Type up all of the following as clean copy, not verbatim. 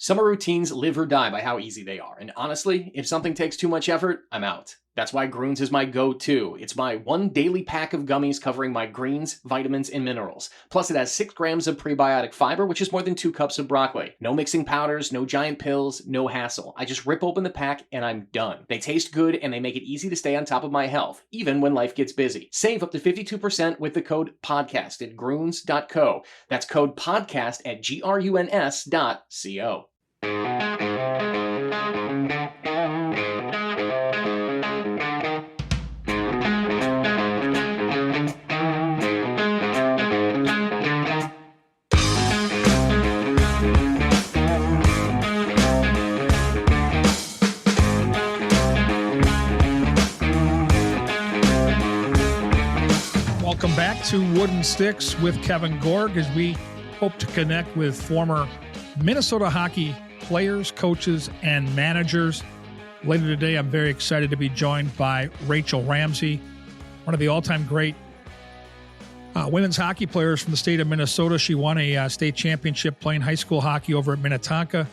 Summer routines live or die by how easy they are, and honestly, if something takes too much effort, I'm out. That's why Groons is my go-to. It's my one daily pack of gummies covering my greens, vitamins, and minerals. Plus, it has 6 grams of prebiotic fiber, which is more than 2 cups of broccoli. No mixing powders, no giant pills, no hassle. I just rip open the pack and I'm done. They taste good and they make it easy to stay on top of my health, even when life gets busy. Save up to 52% with the code PODCAST at Groons.co. That's code PODCAST at GRUNS.co. Welcome back to Wooden Sticks with Kevin Gorg as we hope to connect with former Minnesota hockey players, coaches, and managers. Later today, I'm very excited to be joined by Rachel Ramsey, one of the all-time great women's hockey players from the state of Minnesota. She won a state championship playing high school hockey over at Minnetonka,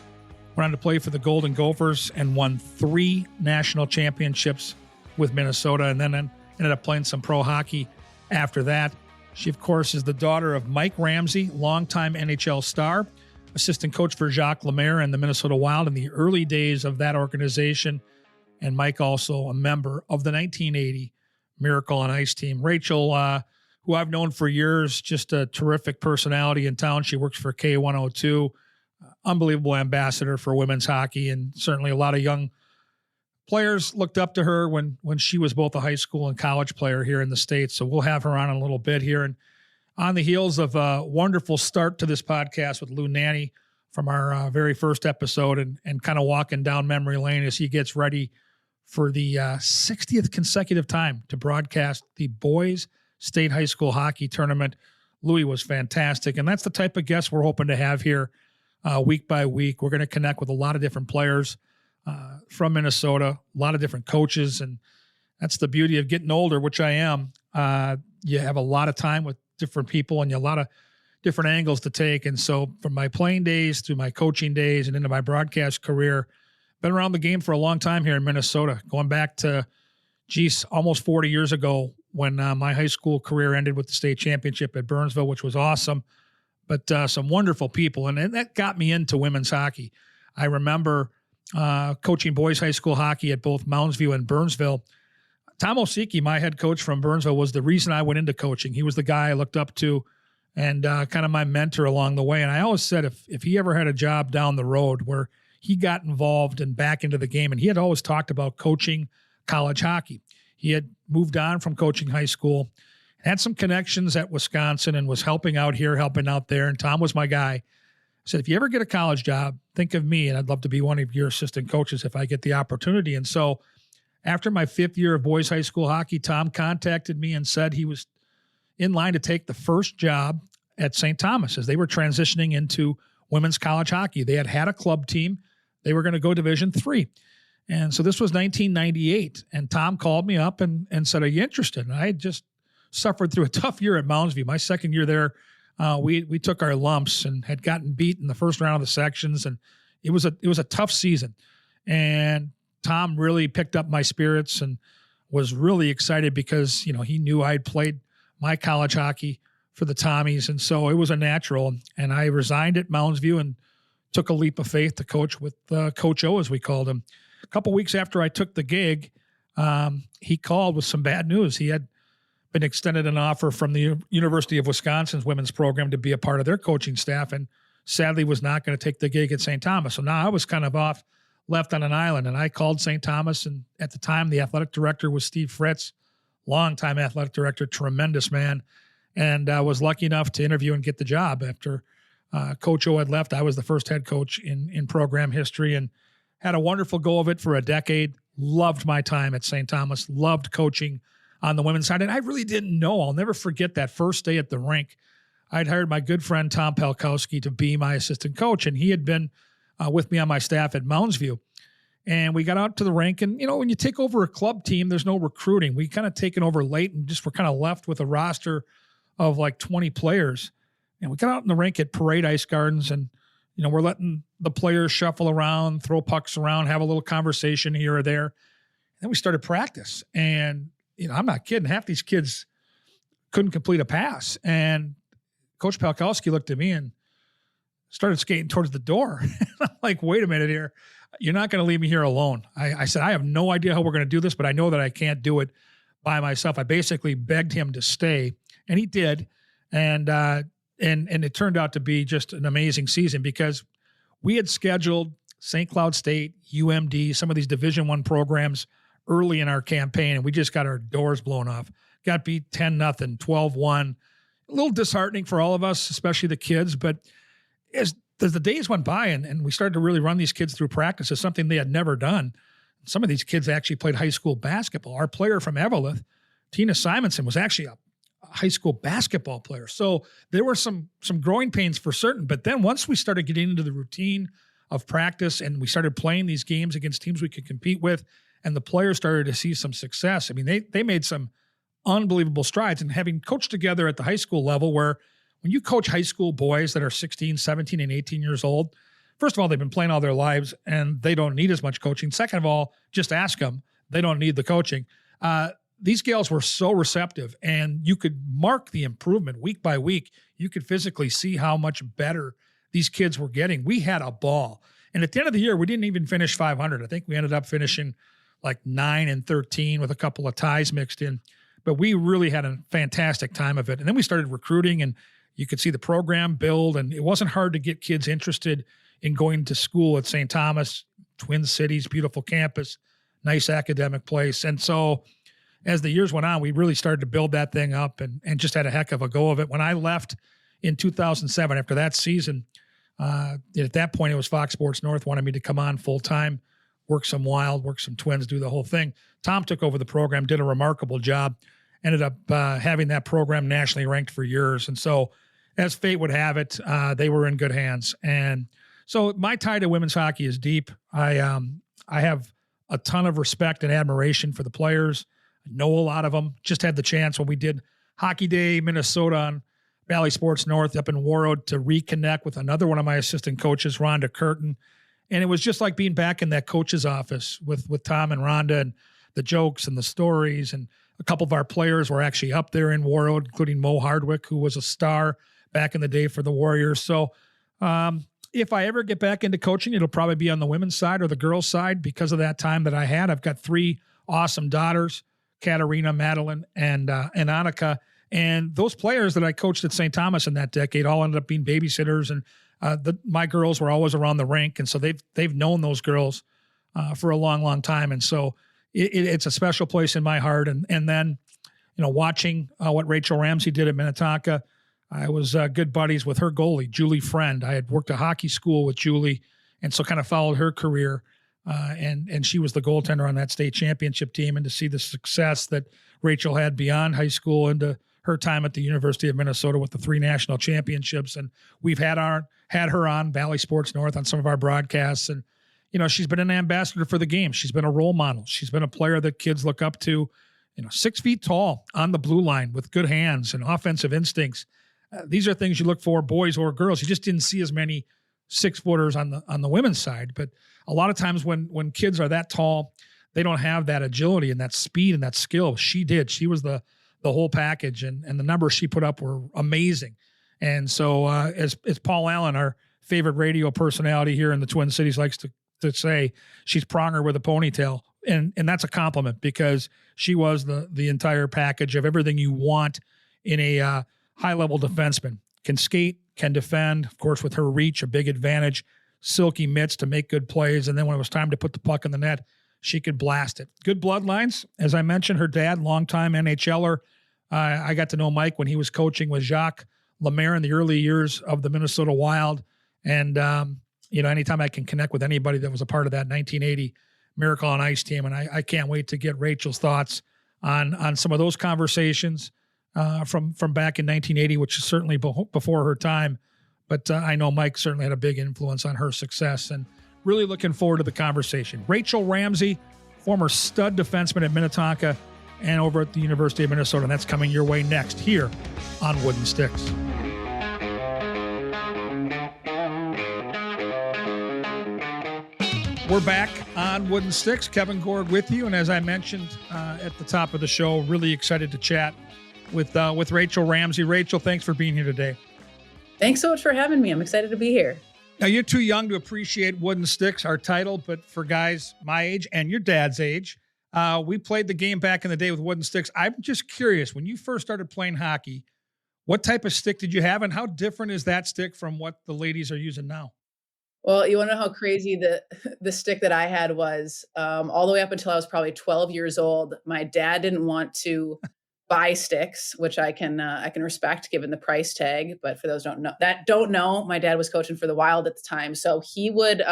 went on to play for the Golden Gophers, and won 3 national championships with Minnesota, and then ended up playing some pro hockey after that. She, of course, is the daughter of Mike Ramsey, longtime NHL star, assistant coach for Jacques Lemaire and the Minnesota Wild in the early days of that organization, and Mike also a member of the 1980 Miracle on Ice team. Rachel, who I've known for years, just a terrific personality in town. She works for K102, unbelievable ambassador for women's hockey, and certainly a lot of young players looked up to her when she was both a high school and college player here in the States. So we'll have her on in a little bit here. And on the heels of a wonderful start to this podcast with Lou Nanny from our very first episode and kind of walking down memory lane as he gets ready for the 60th consecutive time to broadcast the boys state high school hockey tournament. Louis was fantastic. And that's the type of guest we're hoping to have here week by week. We're going to connect with a lot of different players from Minnesota, a lot of different coaches, and that's the beauty of getting older, which I am. You have a lot of time with different people and you have a lot of different angles to take. And so from my playing days through my coaching days and into my broadcast career, been around the game for a long time here in Minnesota, going back to, almost 40 years ago when my high school career ended with the state championship at Burnsville, which was awesome, but some wonderful people. And that got me into women's hockey. I remember coaching boys high school hockey at both Mounds View and Burnsville. Tom Osiki, my head coach from Burnsville, was the reason I went into coaching. He was the guy I looked up to and kind of my mentor along the way. And I always said if he ever had a job down the road where he got involved and back into the game, and he had always talked about coaching college hockey. He had moved on from coaching high school, had some connections at Wisconsin and was helping out here, helping out there. And Tom was my guy. I said, if you ever get a college job, think of me, and I'd love to be one of your assistant coaches if I get the opportunity. And so after my 5th year of boys high school hockey, Tom contacted me and said he was in line to take the first job at St. Thomas as they were transitioning into women's college hockey. They had a club team. They were going to go Division III. And so this was 1998, and Tom called me up and said, are you interested? And I had just suffered through a tough year at Mounds View. My second year there, we took our lumps and had gotten beat in the first round of the sections, and it was a tough season. And Tom really picked up my spirits and was really excited because he knew I had played my college hockey for the Tommies, and so it was a natural. And I resigned at Mounds View and took a leap of faith to coach with Coach O, as we called him. A couple weeks after I took the gig, he called with some bad news. He had been extended an offer from the University of Wisconsin's women's program to be a part of their coaching staff, and sadly was not going to take the gig at St. Thomas. So now I was kind of left on an island, and I called St. Thomas, and at the time the athletic director was Steve Fritz, longtime athletic director, tremendous man, and I was lucky enough to interview and get the job. After Coach O had left, I was the first head coach in program history and had a wonderful go of it for a decade. Loved my time at St. Thomas, loved coaching on the women's side. And I really didn't know. I'll never forget that first day at the rink. I'd hired my good friend Tom Pelkowski to be my assistant coach, and he had been with me on my staff at Mounds View. And we got out to the rink, and, when you take over a club team, there's no recruiting. We kind of taken over late and just were kind of left with a roster of like 20 players. And we got out in the rink at Parade Ice Gardens, and we're letting the players shuffle around, throw pucks around, have a little conversation here or there. Then we started practice. And, I'm not kidding. Half these kids couldn't complete a pass. And Coach Palkowski looked at me and started skating towards the door. I'm like, wait a minute here. You're not going to leave me here alone. I said, I have no idea how we're going to do this, but I know that I can't do it by myself. I basically begged him to stay, and he did. And it turned out to be just an amazing season because we had scheduled St. Cloud State, UMD, some of these Division I programs early in our campaign, and we just got our doors blown off. Got beat 10-0, 12-1. A little disheartening for all of us, especially the kids, but as the days went by and we started to really run these kids through practice as something they had never done. Some of these kids actually played high school basketball. Our player from Eveleth, Tina Simonson, was actually a high school basketball player. So there were some growing pains for certain. But then once we started getting into the routine of practice and we started playing these games against teams we could compete with, and the players started to see some success, I mean, they made some unbelievable strides. And having coached together at the high school level, where when you coach high school boys that are 16, 17, and 18 years old, first of all, they've been playing all their lives and they don't need as much coaching. Second of all, just ask them. They don't need the coaching. These gals were so receptive, and you could mark the improvement week by week. You could physically see how much better these kids were getting. We had a ball. And at the end of the year, we didn't even finish 500. I think we ended up finishing like 9-13 with a couple of ties mixed in. But we really had a fantastic time of it. And then we started recruiting, and you could see the program build, and it wasn't hard to get kids interested in going to school at St. Thomas, Twin Cities, beautiful campus, nice academic place. And so as the years went on, we really started to build that thing up and just had a heck of a go of it. When I left in 2007, after that season, at that point, it was Fox Sports North wanted me to come on full-time, work some Wild, work some Twins, do the whole thing. Tom took over the program, did a remarkable job, ended up having that program nationally ranked for years. And so as fate would have it, they were in good hands. And so my tie to women's hockey is deep. I have a ton of respect and admiration for the players. I know a lot of them. Just had the chance when we did Hockey Day, Minnesota on Valley Sports North up in Warroad to reconnect with another one of my assistant coaches, Rhonda Curtin. And it was just like being back in that coach's office with Tom and Rhonda, and the jokes and the stories. And a couple of our players were actually up there in Warroad, including Mo Hardwick, who was a star back in the day for the Warriors. So if I ever get back into coaching, it'll probably be on the women's side or the girls' side because of that time that I had. I've got 3 awesome daughters, Katarina, Madeline, and Annika. And those players that I coached at St. Thomas in that decade all ended up being babysitters. And my girls were always around the rink. And so they've known those girls for a long, long time. And so it's a special place in my heart. And then, watching what Rachel Ramsey did at Minnetonka, I was good buddies with her goalie, Julie Friend. I had worked a hockey school with Julie, and so kind of followed her career. And she was the goaltender on that state championship team. And to see the success that Rachel had beyond high school into her time at the University of Minnesota with the 3 national championships. And we've had her on Valley Sports North on some of our broadcasts. And, she's been an ambassador for the game. She's been a role model. She's been a player that kids look up to, 6 feet tall on the blue line with good hands and offensive instincts. These are things you look for, boys or girls. You just didn't see as many 6-footers on the women's side. But a lot of times when kids are that tall, they don't have that agility and that speed and that skill. She did. She was the whole package, and the numbers she put up were amazing. And so as Paul Allen, our favorite radio personality here in the Twin Cities, likes to say, she's pronger with a ponytail. And that's a compliment because she was the entire package of everything you want in a high-level defenseman. Can skate, can defend, of course, with her reach, a big advantage, silky mitts to make good plays. And then when it was time to put the puck in the net, she could blast it. Good bloodlines. As I mentioned, her dad, longtime NHLer. I got to know Mike when he was coaching with Jacques Lemaire in the early years of the Minnesota Wild. And, anytime I can connect with anybody that was a part of that 1980 Miracle on Ice team. And I can't wait to get Rachel's thoughts on some of those conversations from back in 1980, which is certainly before her time. But I know Mike certainly had a big influence on her success, and really looking forward to the conversation. Rachel Ramsey, former stud defenseman at Minnetonka and over at the University of Minnesota. And that's coming your way next here on Wooden Sticks. We're back on Wooden Sticks. Kevin Gorg with you. And as I mentioned at the top of the show, really excited to chat with Rachel Ramsey. Rachel, thanks for being here today. Thanks so much for having me. I'm excited to be here. Now, you're too young to appreciate Wooden Sticks, our title, but for guys my age and your dad's age, we played the game back in the day with Wooden Sticks. I'm just curious, when you first started playing hockey, what type of stick did you have, and how different is that stick from what the ladies are using now? Well, you want to know how crazy the stick that I had was? All the way up until I was probably 12 years old, my dad didn't want to buy sticks, which I can respect given the price tag. But for those don't know, my dad was coaching for the Wild at the time, so he would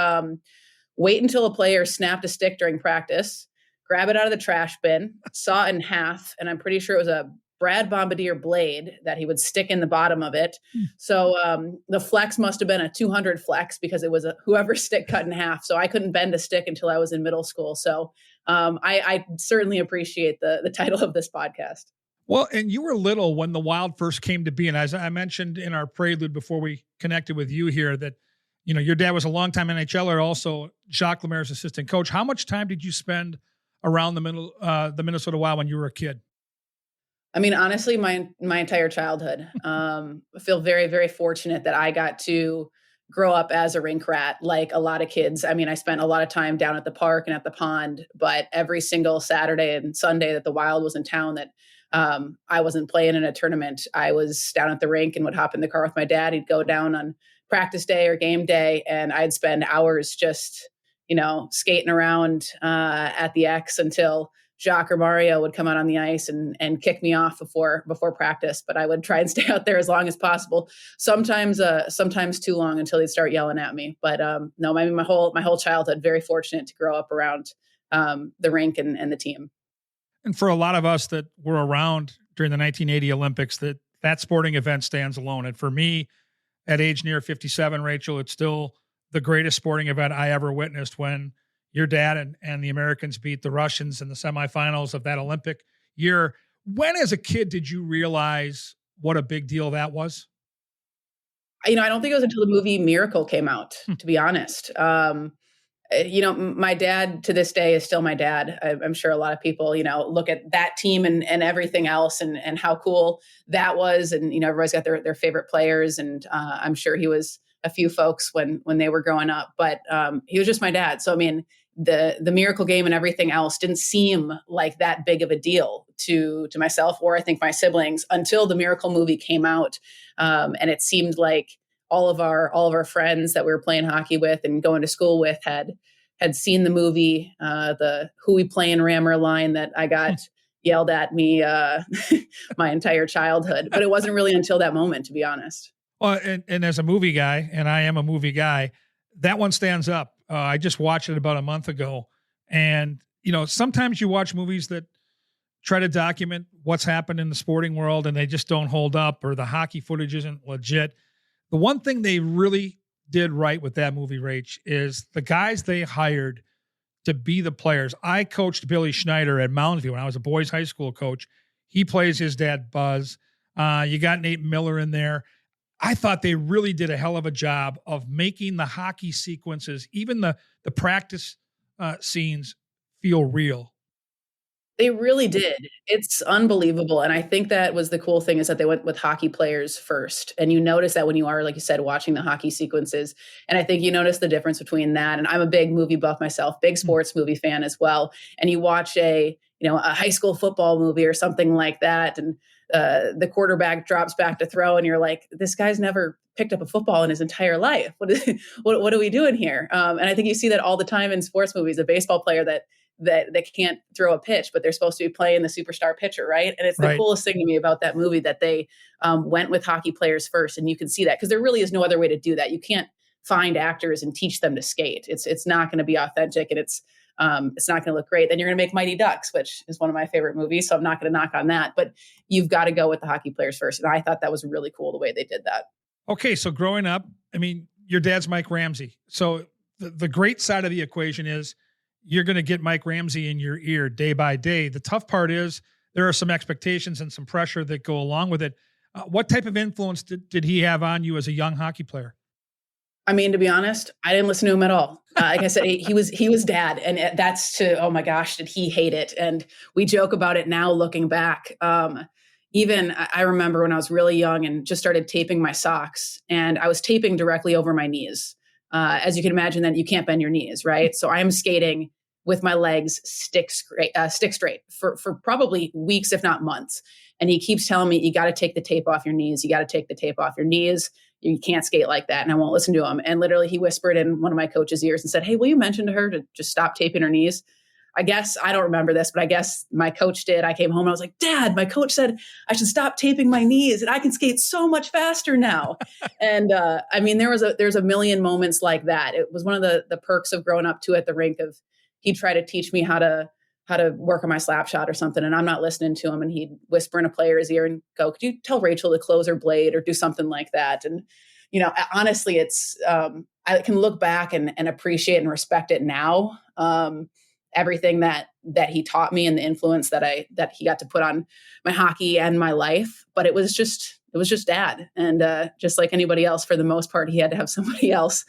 wait until a player snapped a stick during practice, grab it out of the trash bin, saw it in half, and I'm pretty sure it was a Brad Bombardier blade that he would stick in the bottom of it. So the flex must have been a 200 flex because it was whoever stick cut in half. So I couldn't bend a stick until I was in middle school. So I certainly appreciate the title of this podcast. Well, and you were little when the Wild first came to be. And as I mentioned in our prelude before we connected with you here, that, you know, your dad was a longtime NHLer, also Jacques Lemaire's assistant coach. How much time did you spend around the Minnesota Wild when you were a kid? I mean, honestly, my entire childhood. I feel very, very fortunate that I got to grow up as a rink rat, like a lot of kids. I mean, I spent a lot of time down at the park and at the pond, but every single Saturday and Sunday that the Wild was in town, that I wasn't playing in a tournament, I was down at the rink and would hop in the car with my dad. He'd go down on practice day or game day, and I'd spend hours just, skating around at the X until Jacques or Mario would come out on the ice and kick me off before practice, but I would try and stay out there as long as possible. Sometimes too long until they'd start yelling at me. But no, I mean, my whole childhood, very fortunate to grow up around the rink and the team. And for a lot of us that were around during the 1980 Olympics, that sporting event stands alone. And for me, at age near 57, Rachel, it's still the greatest sporting event I ever witnessed when your dad and the Americans beat the Russians in the semifinals of that Olympic year. When, as a kid, did you realize what a big deal that was? I don't think it was until the movie Miracle came out, to be honest. My dad to this day is still my dad. I'm sure a lot of people, look at that team and everything else and how cool that was. And, everybody's got their favorite players. And I'm sure he was a few folks when they were growing up, but he was just my dad. So, I mean, the Miracle game and everything else didn't seem like that big of a deal to myself or I think my siblings until the Miracle movie came out. And it seemed like all of our friends that we were playing hockey with and going to school with had seen the movie, the "Who We Playin' Rammer" line that I got yelled at me my entire childhood. But it wasn't really until that moment, to be honest. Well, and as a movie guy, and I am a movie guy, that one stands up. I just watched it about a month ago. And, sometimes you watch movies that try to document what's happened in the sporting world and they just don't hold up, or the hockey footage isn't legit. The one thing they really did right with that movie, Rach, is the guys they hired to be the players. I coached Billy Schneider at Mountain View when I was a boys high school coach. He plays his dad, Buzz. You got Nate Miller in there. I thought they really did a hell of a job of making the hockey sequences, even the practice scenes, feel real. They really did. It's unbelievable. And I think that was the cool thing, is that they went with hockey players first. And you notice that when you are, like you said, watching the hockey sequences. And I think you notice the difference between that. And I'm a big movie buff myself, big sports movie fan as well. And you watch a high school football movie or something like that, and the quarterback drops back to throw, and you're like, this guy's never picked up a football in his entire life. What are we doing here? And I think you see that all the time in sports movies, a baseball player that can't throw a pitch, but they're supposed to be playing the superstar pitcher, right? And it's the coolest thing to me about that movie that they went with hockey players first, and you can see that because there really is no other way to do that. You can't find actors and teach them to skate. It's not going to be authentic, and it's not going to look great. Then you're going to make Mighty Ducks, which is one of my favorite movies, so I'm not going to knock on that. But you've got to go with the hockey players first, and I thought that was really cool the way they did that. Okay, so growing up, I mean, your dad's Mike Ramsey. So the great side of the equation is you're going to get Mike Ramsey in your ear day by day. The tough part is there are some expectations and some pressure that go along with it. What type of influence did he have on you as a young hockey player? I mean, to be honest, I didn't listen to him at all. Like I said, he was dad, and that's oh my gosh, did he hate it? And we joke about it now, looking back. Even I remember when I was really young and just started taping my socks, and I was taping directly over my knees. As you can imagine, then you can't bend your knees, right? So I'm skating with my legs stick straight for probably weeks, if not months. And he keeps telling me, you got to take the tape off your knees. You got to take the tape off your knees. You can't skate like that. And I won't listen to him. And literally he whispered in one of my coach's ears and said, hey, will you mention to her to just stop taping her knees? I guess, I don't remember this, but I guess my coach did. I came home and I was like, Dad, my coach said I should stop taping my knees and I can skate so much faster now. And I mean, there's a million moments like that. It was one of the perks of growing up too at the rink. Of he'd try to teach me how to work on my slap shot or something, and I'm not listening to him, and he'd whisper in a player's ear and go, could you tell Rachel to close her blade or do something like that? And honestly, it's I can look back and appreciate and respect it now. Everything that he taught me and the influence that he got to put on my hockey and my life. But it was just dad. And just like anybody else, for the most part, he had to have somebody else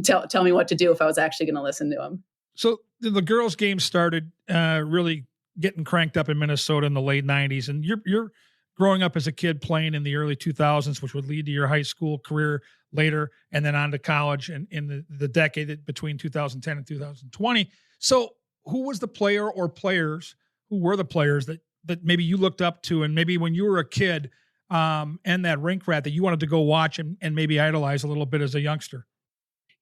tell me what to do if I was actually going to listen to him. So the girls' game started really getting cranked up in Minnesota in the late 90s. And you're growing up as a kid playing in the early 2000s, which would lead to your high school career later, and then on to college and in the decade between 2010 and 2020. So who was the player or players who were the players that maybe you looked up to, and maybe when you were a kid and that rink rat that you wanted to go watch and maybe idolize a little bit as a youngster?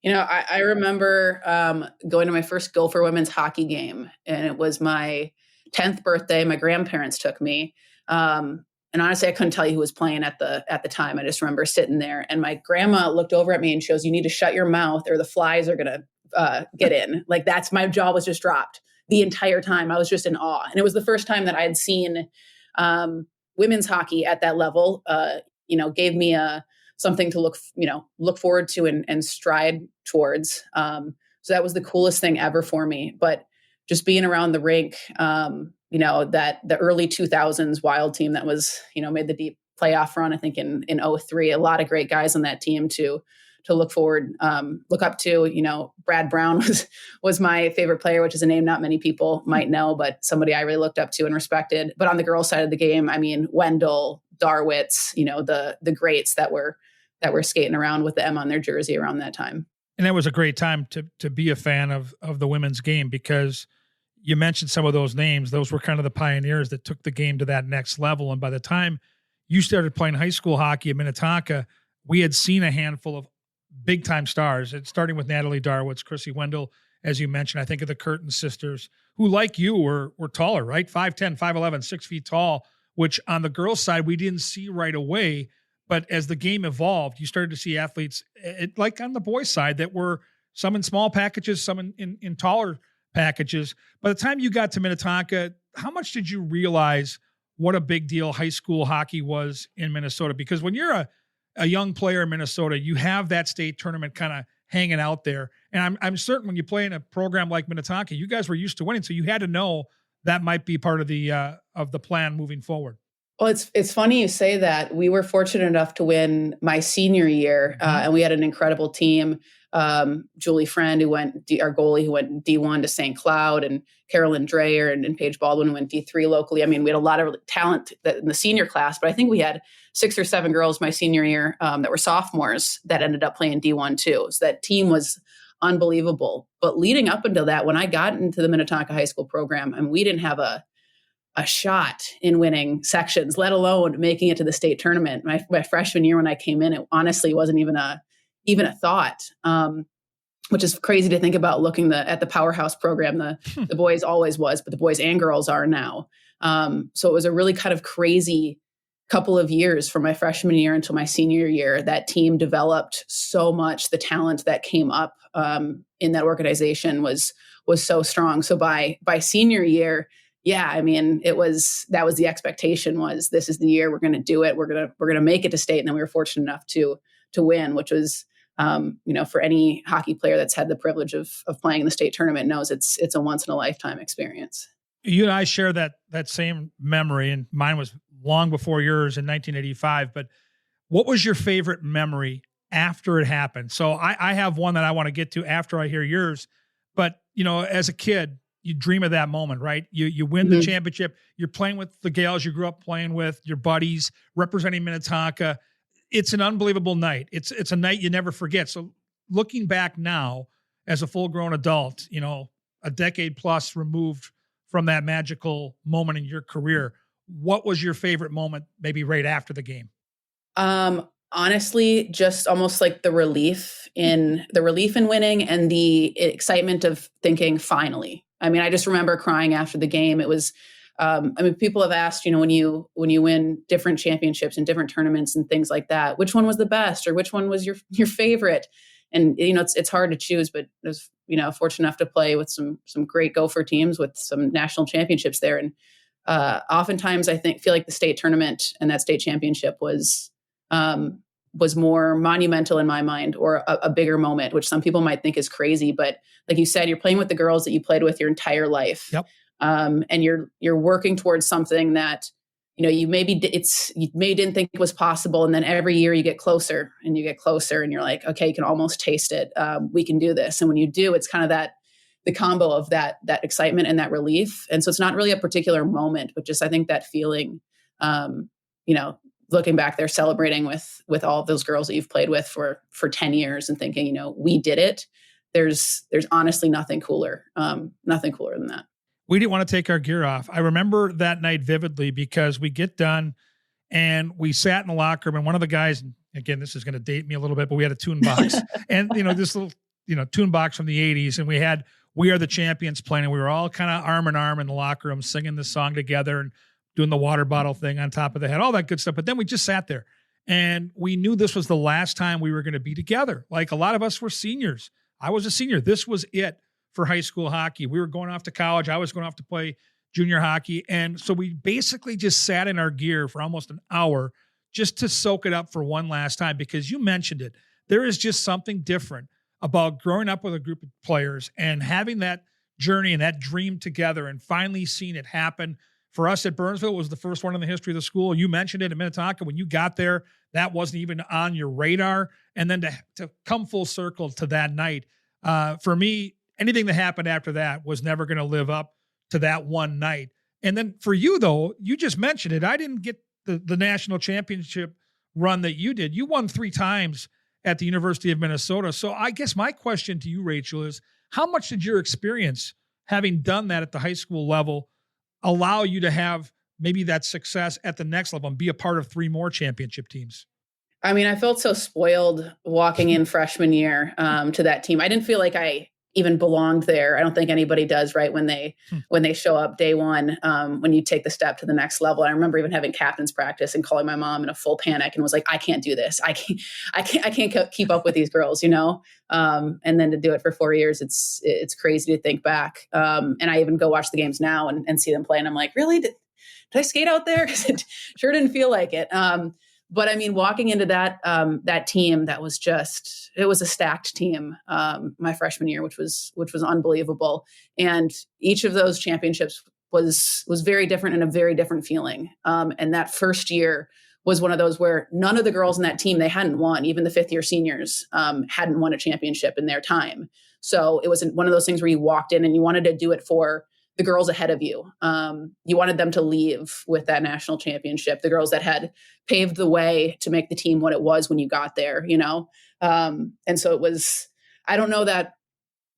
I remember going to my first Gopher women's hockey game, and it was my 10th birthday. My grandparents took me. And honestly, I couldn't tell you who was playing at the time. I just remember sitting there, and my grandma looked over at me and she goes, you need to shut your mouth or the flies are going to get in. Like, that's, my jaw was just dropped the entire time. I was just in awe. And it was the first time that I had seen women's hockey at that level. Gave me something to look forward to and stride towards. So that was the coolest thing ever for me. But just being around the rink, that the early 2000s Wild team that was, made the deep playoff run, I think in 2003, a lot of great guys on that team to look up to. Brad Brown was my favorite player, which is a name not many people might know, but somebody I really looked up to and respected. But on the girls' side of the game, I mean, Wendell, Darwitz, the greats that were skating around with the M on their jersey around that time. And that was a great time to be a fan of the women's game, because you mentioned some of those names. Those were kind of the pioneers that took the game to that next level. And by the time you started playing high school hockey at Minnetonka, we had seen a handful of big time stars, starting with Natalie Darwitz, Chrissy Wendell, as you mentioned. I think of the Curtin sisters, who, like you, were taller, right? 5'10", 5'11", 6 feet tall, which on the girls' side, we didn't see right away. But as the game evolved, you started to see athletes, like on the boys' side, that were some in small packages, some in taller packages. By the time you got to Minnetonka, how much did you realize what a big deal high school hockey was in Minnesota? Because when you're a young player in Minnesota, you have that state tournament kind of hanging out there. And I'm certain when you play in a program like Minnetonka, you guys were used to winning, so you had to know that might be part of the plan moving forward. Well, it's funny you say that. We were fortunate enough to win my senior year, and we had an incredible team. Julie Friend, our goalie, who went D1 to St. Cloud, and Carolyn Dreyer and Paige Baldwin, who went D3 locally. I mean, we had a lot of talent in the senior class, but I think we had 6 or 7 girls my senior year that were sophomores that ended up playing D1 too. So that team was unbelievable. But leading up until that, when I got into the Minnetonka high school program, and we didn't have a shot in winning sections, let alone making it to the state tournament. My freshman year when I came in, it honestly wasn't even a thought, which is crazy to think about looking at the powerhouse program. The boys always was, but the boys and girls are now. So it was a really kind of crazy couple of years from my freshman year until my senior year. That team developed so much. The talent that came up in that organization was so strong. So by senior year, yeah, I mean, that was the expectation, was this is the year we're going to do it. We're going to make it to state. And then we were fortunate enough to win, which was, for any hockey player that's had the privilege of playing in the state tournament knows it's a once in a lifetime experience. You and I share that same memory, and mine was long before yours in 1985. But what was your favorite memory after it happened. So I have one that I want to get to after I hear yours. But, as a kid, you dream of that moment, right? You win the championship. You're playing with the gals you grew up playing with, your buddies, representing Minnetonka. It's an unbelievable night. It's a night you never forget. So looking back now as a full-grown adult, a decade plus removed from that magical moment in your career, what was your favorite moment maybe right after the game? Honestly, just almost like the relief in winning and the excitement of thinking, finally. I mean, I just remember crying after the game. It was, people have asked, when you win different championships and different tournaments and things like that, which one was the best or which one was your favorite? And, it's hard to choose, but I was, fortunate enough to play with some great Gopher teams with some national championships there. And oftentimes I feel like the state tournament and that state championship was more monumental in my mind, or a bigger moment, which some people might think is crazy. But like you said, you're playing with the girls that you played with your entire life. Yep. And you're working towards something that, you maybe didn't think was possible. And then every year you get closer and you're like, okay, you can almost taste it. We can do this. And when you do, it's kind of the combo of that excitement and that relief. And so it's not really a particular moment, but just, I think that feeling, looking back there, celebrating with all of those girls that you've played with for 10 years and thinking, we did it. There's honestly nothing cooler than that. We didn't want to take our gear off. I remember that night vividly because we get done and we sat in the locker room, and one of the guys, again, this is going to date me a little bit, but we had a tune box and, this little, tune box from the 80s. And we had We Are the Champions playing, and we were all kind of arm in arm in the locker room singing this song together and doing the water bottle thing on top of the head, all that good stuff. But then we just sat there and we knew this was the last time we were going to be together. Like, a lot of us were seniors. I was a senior. This was it for high school hockey. We were going off to college. I was going off to play junior hockey. And so we basically just sat in our gear for almost an hour just to soak it up for one last time, because you mentioned it. There is just something different about growing up with a group of players and having that journey and that dream together and finally seeing it happen. For us at Burnsville, it was the first one in the history of the school. You mentioned it at Minnetonka. When you got there, that wasn't even on your radar. And then to come full circle to that night, for me, anything that happened after that was never going to live up to that one night. And then for you, though, you just mentioned it. I didn't get the national championship run that you did. You won 3 times at the University of Minnesota. So I guess my question to you, Rachel, is how much did your experience having done that at the high school level allow you to have maybe that success at the next level and be a part of 3 more championship teams? I mean, I felt so spoiled walking in freshman year to that team. I didn't feel like I even belonged there. I don't think anybody does, right? When they show up day one, when you take the step to the next level. I remember even having captain's practice and calling my mom in a full panic and was like, I can't do this. I can't keep up with these girls, and then to do it for 4 years, it's crazy to think back. And I even go watch the games now and see them play. And I'm like, really? Did I skate out there? Because it sure didn't feel like it. But I mean, walking into that team, it was a stacked team my freshman year, which was unbelievable. And each of those championships was very different and a very different feeling. And that first year was one of those where none of the girls in that team, they hadn't won. Even the 5th-year seniors hadn't won a championship in their time. So it was one of those things where you walked in and you wanted to do it for the girls ahead of you. You wanted them to leave with that national championship, the girls that had paved the way to make the team what it was when you got there, And so it was, I don't know that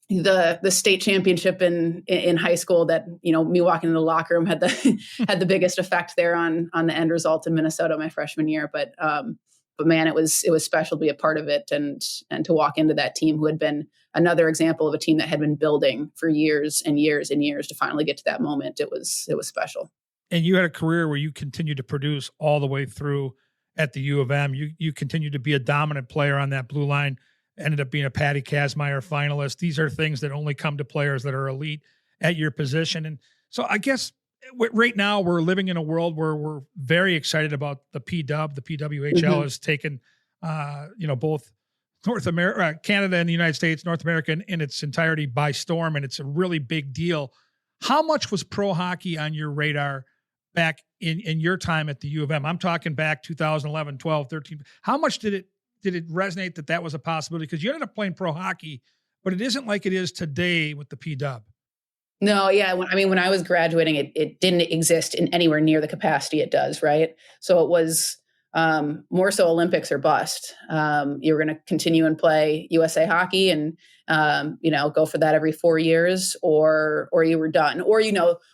the state championship in high school that, me walking in the locker room had the biggest effect there on the end result in Minnesota my freshman year. But man, it was special to be a part of it and to walk into that team who had been another example of a team that had been building for years and years and years to finally get to that moment. It was special. And you had a career where you continued to produce all the way through at the U of M. You continued to be a dominant player on that blue line, ended up being a Patty Kazmaier finalist. These are things that only come to players that are elite at your position. And so I guess right now we're living in a world where we're very excited about the P-Dub. The PWHL has taken, both North America, Canada and the United States, North America in its entirety by storm. And it's a really big deal. How much was pro hockey on your radar back in your time at the U of M? I'm talking back 2011, 12, 13. How much did did it resonate that was a possibility? Because you ended up playing pro hockey, but it isn't like it is today with the P-Dub. No, yeah. When I was graduating, it didn't exist in anywhere near the capacity it does, right? So it was more so Olympics or bust. You were going to continue and play USA hockey and go for that every 4 years, or you were done. Or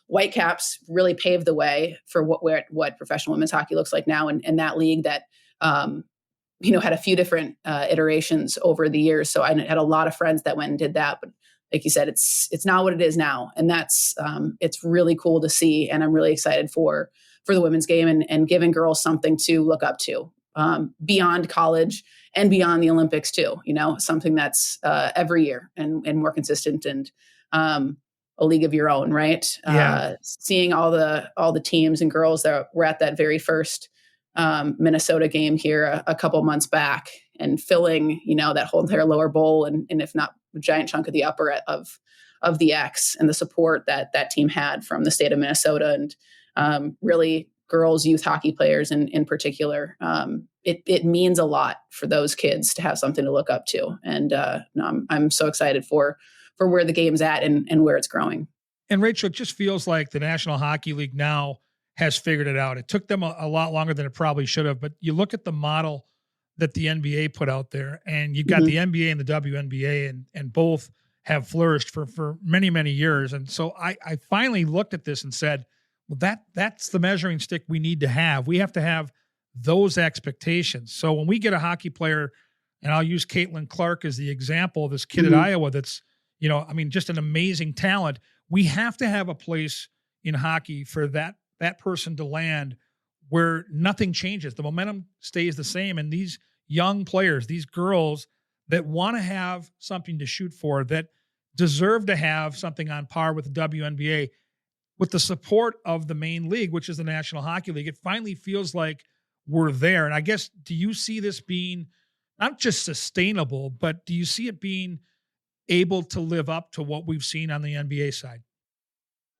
Whitecaps really paved the way for what professional women's hockey looks like now, and that league that had a few different iterations over the years. So I had a lot of friends that went and did that, but like you said, it's not what it is now. And that's, it's really cool to see. And I'm really excited for the women's game and giving girls something to look up to, beyond college and beyond the Olympics too, something that's, every year and more consistent and, a league of your own, right? Yeah. Seeing all the teams and girls that were at that very first, Minnesota game here a couple months back and filling, that whole entire lower bowl and if not a giant chunk of the upper of the X, and the support that team had from the state of Minnesota and really girls youth hockey players in particular. It means a lot for those kids to have something to look up to. And I'm so excited for where the game's at and where it's growing. And Rachel, it just feels like the National Hockey League now has figured it out. It took them a lot longer than it probably should have, but you look at the model that the NBA put out there, and you've got the NBA and the WNBA, and both have flourished for many, many years. And so I finally looked at this and said, well, that's the measuring stick we need to have. We have to have those expectations. So when we get a hockey player, and I'll use Caitlin Clark as the example, this kid at Iowa that's, just an amazing talent, we have to have a place in hockey for that person to land where nothing changes. The momentum stays the same. And these young players, these girls that want to have something to shoot for, that deserve to have something on par with the WNBA, with the support of the main league, which is the National Hockey League, it finally feels like we're there. And I guess, do you see this being not just sustainable, but do you see it being able to live up to what we've seen on the NBA side?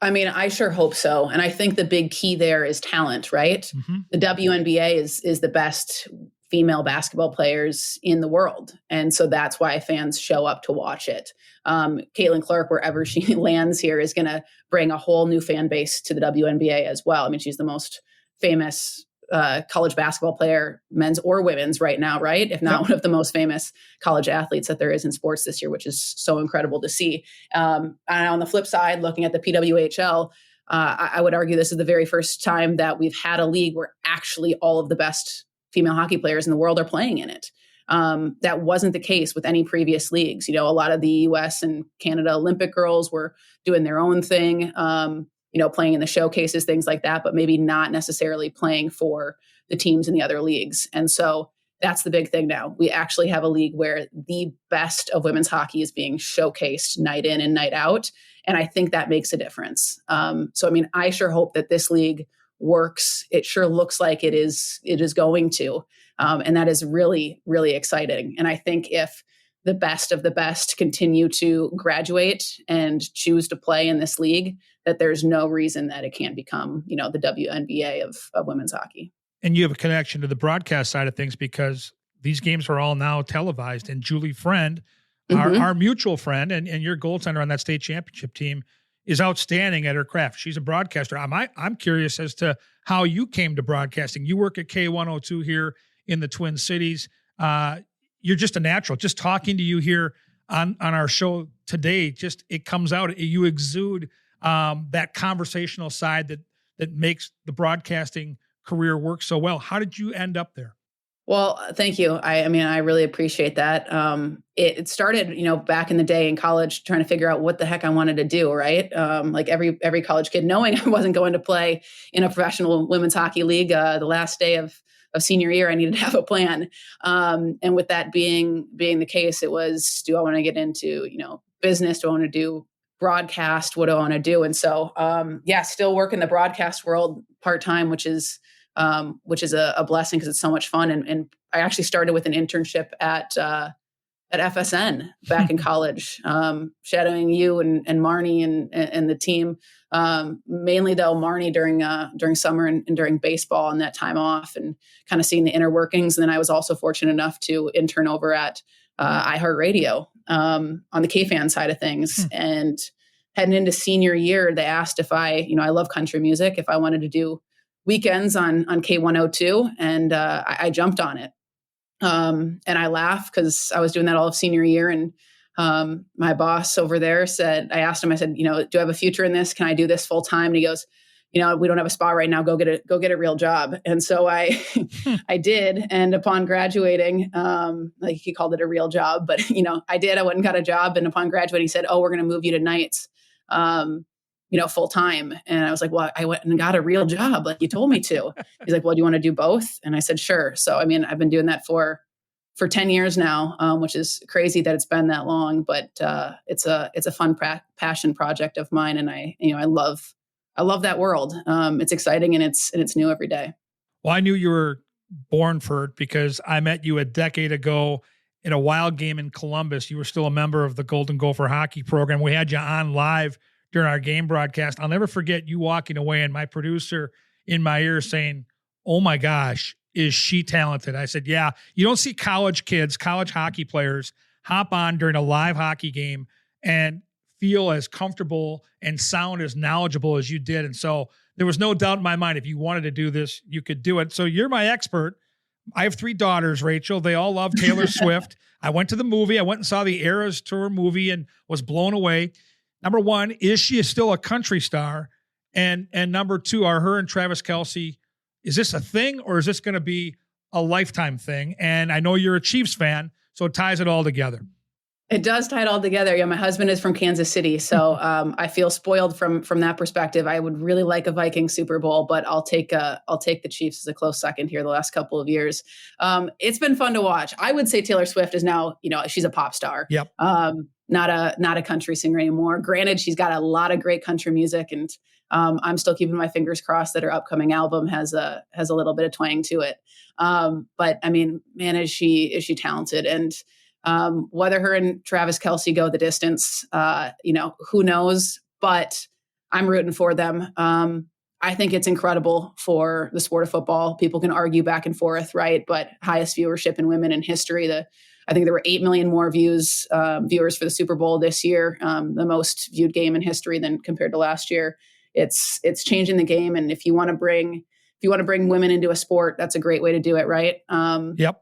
I mean, I sure hope so. And I think the big key there is talent, right? Mm-hmm. The WNBA is the best female basketball players in the world. And so that's why fans show up to watch it. Caitlin Clark, wherever she lands here, is going to bring a whole new fan base to the WNBA as well. I mean, she's the most famous college basketball player, men's or women's right now, right? If not one of the most famous college athletes that there is in sports this year, which is so incredible to see. And on the flip side, looking at the PWHL, I would argue this is the very first time that we've had a league where actually all of the best female hockey players in the world are playing in it. That wasn't the case with any previous leagues. A lot of the US and Canada Olympic girls were doing their own thing, playing in the showcases, things like that, but maybe not necessarily playing for the teams in the other leagues. And so that's the big thing now. We actually have a league where the best of women's hockey is being showcased night in and night out. And I think that makes a difference. I sure hope that this league works. It sure looks like it is going to. And that is really, really exciting. And I think if the best of the best continue to graduate and choose to play in this league, that there's no reason that it can't become, the WNBA of women's hockey. And you have a connection to the broadcast side of things because these games are all now televised. And Julie Friend, our mutual friend, and your goaltender on that state championship team, is outstanding at her craft. She's a broadcaster. I'm curious as to how you came to broadcasting. You work at K102 here in the Twin Cities. You're just a natural. Just talking to you here on our show today, just it comes out. You exude that conversational side that makes the broadcasting career work so well. How did you end up there? Well, thank you. I really appreciate that. It started, back in the day in college, trying to figure out what the heck I wanted to do, right? Like every college kid, knowing I wasn't going to play in a professional women's hockey league. The last day of senior year, I needed to have a plan. And with that being the case, it was, do I want to get into, business? Do I want to do broadcast? What do I want to do? And so, still work in the broadcast world part-time, which is a blessing because it's so much fun. And I actually started with an internship at at FSN back in college, shadowing you and Marnie and the team. Mainly though, Marnie during summer and during baseball and that time off, and kind of seeing the inner workings. And then I was also fortunate enough to intern over at iHeartRadio on the K-Fan side of things. And heading into senior year, they asked if I love country music, if I wanted to do weekends on K102, and I jumped on it. And I laugh because I was doing that all of senior year. And my boss over there I asked him, I said, do I have a future in this? Can I do this full time? And he goes, we don't have a spot right now. Go get a real job. And so I, I did. And upon graduating, like he called it a real job, but I did. I went and got a job. And upon graduating, he said, "Oh, we're going to move you to nights, full time." And I was like, "Well, I went and got a real job, like you told me to." He's like, "Well, do you want to do both?" And I said, "Sure." So, I mean, I've been doing that for 10 years now, which is crazy that it's been that long, but it's a fun passion project of mine. And I love that world. It's exciting and it's new every day. Well, I knew you were born for it because I met you a decade ago in a Wild game in Columbus. You were still a member of the Golden Gopher hockey program. We had you on live during our game broadcast. I'll never forget you walking away and my producer in my ear saying, "Oh my gosh, is she talented?" I said, "Yeah." You don't see college hockey players hop on during a live hockey game and feel as comfortable and sound as knowledgeable as you did. And so there was no doubt in my mind, if you wanted to do this, you could do it. So you're my expert. I have 3 daughters, Rachel. They all love Taylor Swift. I went to the movie. I went and saw the Eras Tour movie and was blown away. Number 1, is she still a country star? And number 2, are her and Travis Kelce, is this a thing or is this going to be a lifetime thing? And I know you're a Chiefs fan, so it ties it all together. It does tie it all together. Yeah, my husband is from Kansas City, so I feel spoiled from that perspective. I would really like a Vikings Super Bowl, but I'll take the Chiefs as a close second here the last couple of years. It's been fun to watch. I would say Taylor Swift is now, she's a pop star. Yep. Not a country singer anymore. Granted, she's got a lot of great country music, and I'm still keeping my fingers crossed that her upcoming album has a little bit of twang to it. But I mean, man, is she talented? And whether her and Travis Kelce go the distance, who knows, but I'm rooting for them. I think it's incredible for the sport of football. People can argue back and forth, right? But highest viewership in women in history. I think there were 8 million more viewers for the Super Bowl this year, the most viewed game in history than compared to last year. It's changing the game. And if you want to bring women into a sport, that's a great way to do it. Right. Yep.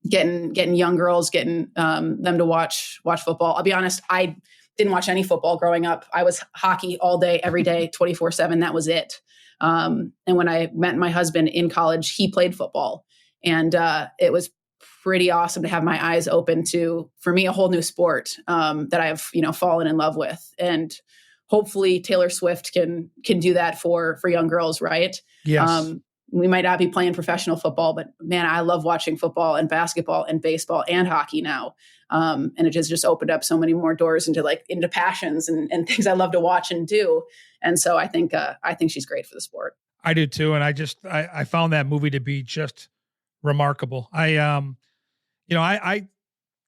Getting young girls, getting them to watch football. I'll be honest, I didn't watch any football growing up. I was hockey all day, every day, 24/7. That was it. And when I met my husband in college, he played football. And it was pretty awesome to have my eyes open to, for me, a whole new sport that I've, fallen in love with. And hopefully Taylor Swift can do that for young girls, right? Yes. We might not be playing professional football, but man, I love watching football and basketball and baseball and hockey now. And it just opened up so many more doors into passions and things I love to watch and do. And so I think she's great for the sport. I do too. And I found that movie to be just remarkable. I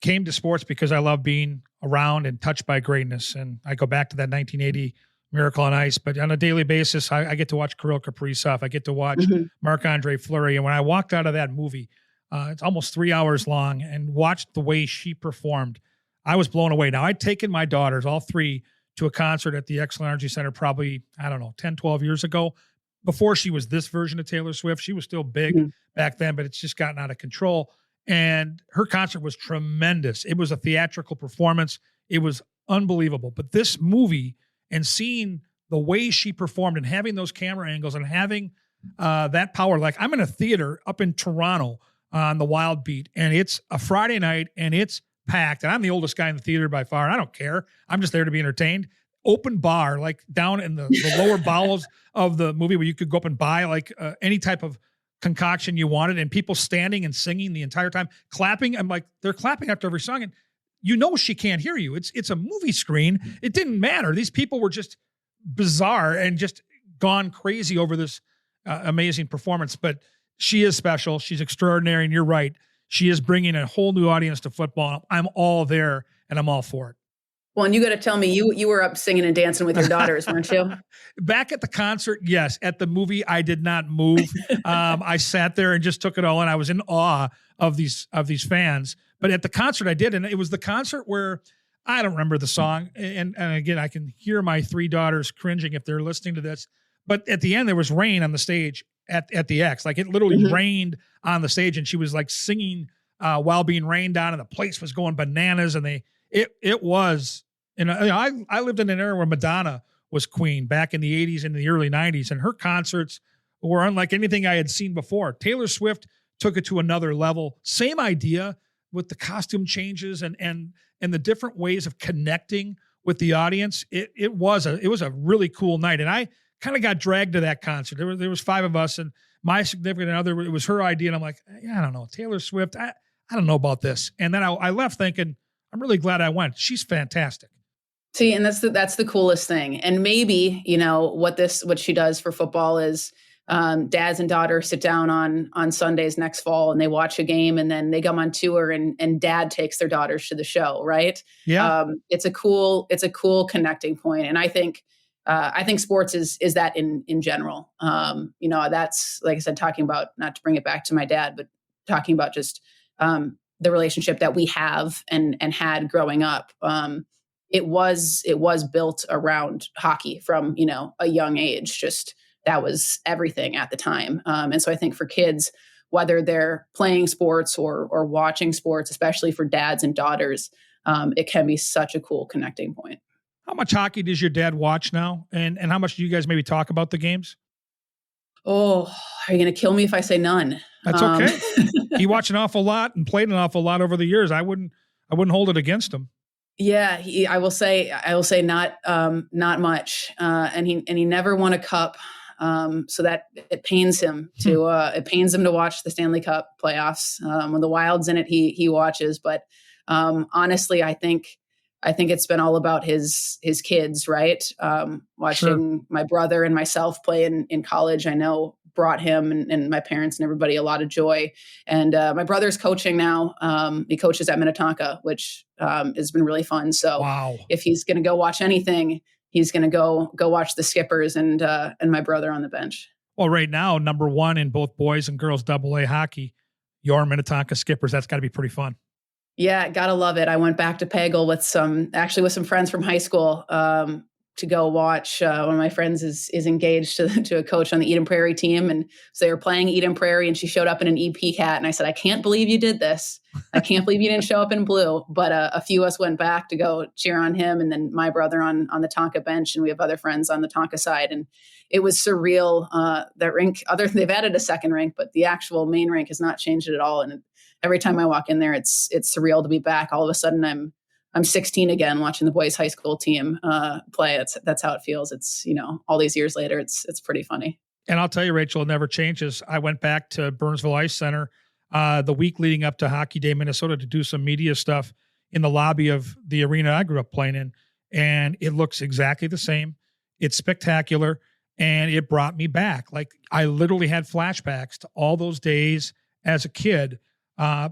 came to sports because I love being around and touched by greatness. And I go back to that 1980 Miracle on Ice, but on a daily basis, I get to watch Kirill Kaprizov. I get to watch Marc-Andre Fleury. And when I walked out of that movie, it's almost 3 hours long, and watched the way she performed, I was blown away. Now, I'd taken my daughters, all 3, to a concert at the Excellent Energy Center probably, 10, 12 years ago. Before she was this version of Taylor Swift, she was still big back then, but it's just gotten out of control. And her concert was tremendous. It was a theatrical performance. It was unbelievable. But this movie, and seeing the way she performed and having those camera angles and having that power, like I'm in a theater up in Toronto on the Wild Beat, and it's a Friday night and it's packed. And I'm the oldest guy in the theater by far. And I don't care. I'm just there to be entertained. Open bar, like down in the lower bowels of the movie, where you could go up and buy like any type of concoction you wanted, and people standing and singing the entire time, clapping. I'm like, they're clapping after every song. And she can't hear you. It's a movie screen. It didn't matter. These people were just bizarre and just gone crazy over this amazing performance. But she is special. She's extraordinary. And you're right. she is bringing a whole new audience to football. I'm all there, and I'm all for it. Well, and you got to tell me, you were up singing and dancing with your daughters, weren't you? Back at the concert, yes. At the movie, I did not move. I sat there and just took it all in. I was in awe of these fans. But at the concert, I did, and it was the concert where I don't remember the song. And again, I can hear my 3 daughters cringing if they're listening to this. But at the end, there was rain on the stage at the X. Like, it literally rained on the stage, and she was like singing while being rained on, and the place was going bananas. And it was. And I lived in an era where Madonna was queen back in the 80s and the early 90s, and her concerts were unlike anything I had seen before. Taylor Swift took it to another level. Same idea with the costume changes and the different ways of connecting with the audience. It was a really cool night, and I kind of got dragged to that concert. There was 5 of us, and my significant other, it was her idea, and I'm like, I don't know, Taylor Swift, I don't know about this. And then I left thinking, I'm really glad I went. She's fantastic. See, and that's the coolest thing. And maybe, what she does for football is dads and daughters sit down on Sundays next fall and they watch a game, and then they come on tour and dad takes their daughters to the show. Right. Yeah. It's a cool connecting point. And I think sports is that in general. That's, like I said, talking about, not to bring it back to my dad, but talking about just the relationship that we have and had growing up. It was built around hockey from, a young age. Just that was everything at the time. And so I think for kids, whether they're playing sports or watching sports, especially for dads and daughters, it can be such a cool connecting point. How much hockey does your dad watch now? And how much do you guys maybe talk about the games? Oh, are you going to kill me if I say none? That's okay. He watched an awful lot and played an awful lot over the years. I wouldn't hold it against him. Yeah, I will say not much. And he never won a cup. So that it pains him to watch the Stanley Cup playoffs. When the Wild's in it, he watches. But honestly, I think it's been all about his kids, right? Watching my brother and myself play in college, I know brought him and my parents and everybody a lot of joy. And my brother's coaching now. He coaches at Minnetonka, which has been really fun. So wow. If he's going to go watch anything, he's going to go watch the Skippers and my brother on the bench. Well, right now, number 1 in both boys and girls AA hockey, your Minnetonka Skippers. That's got to be pretty fun. Yeah, gotta love it. I went back to Pagel with some friends from high school to go watch. One of my friends is engaged to a coach on the Eden Prairie team, and so they were playing Eden Prairie, and she showed up in an EP hat, and I said, I can't believe you did this. I can't believe you didn't show up in blue. But a few of us went back to go cheer on him, and then my brother on the Tonka bench, and we have other friends on the Tonka side, and it was surreal. That rink, they've added a second rink, but the actual main rink has not changed it at all. And every time I walk in there, it's surreal to be back. All of a sudden, I'm 16 again, watching the boys' high school team play. That's how it feels. It's all these years later, it's pretty funny. And I'll tell you, Rachel, it never changes. I went back to Burnsville Ice Center the week leading up to Hockey Day Minnesota to do some media stuff in the lobby of the arena I grew up playing in, and it looks exactly the same. It's spectacular, and it brought me back. Like, I literally had flashbacks to all those days as a kid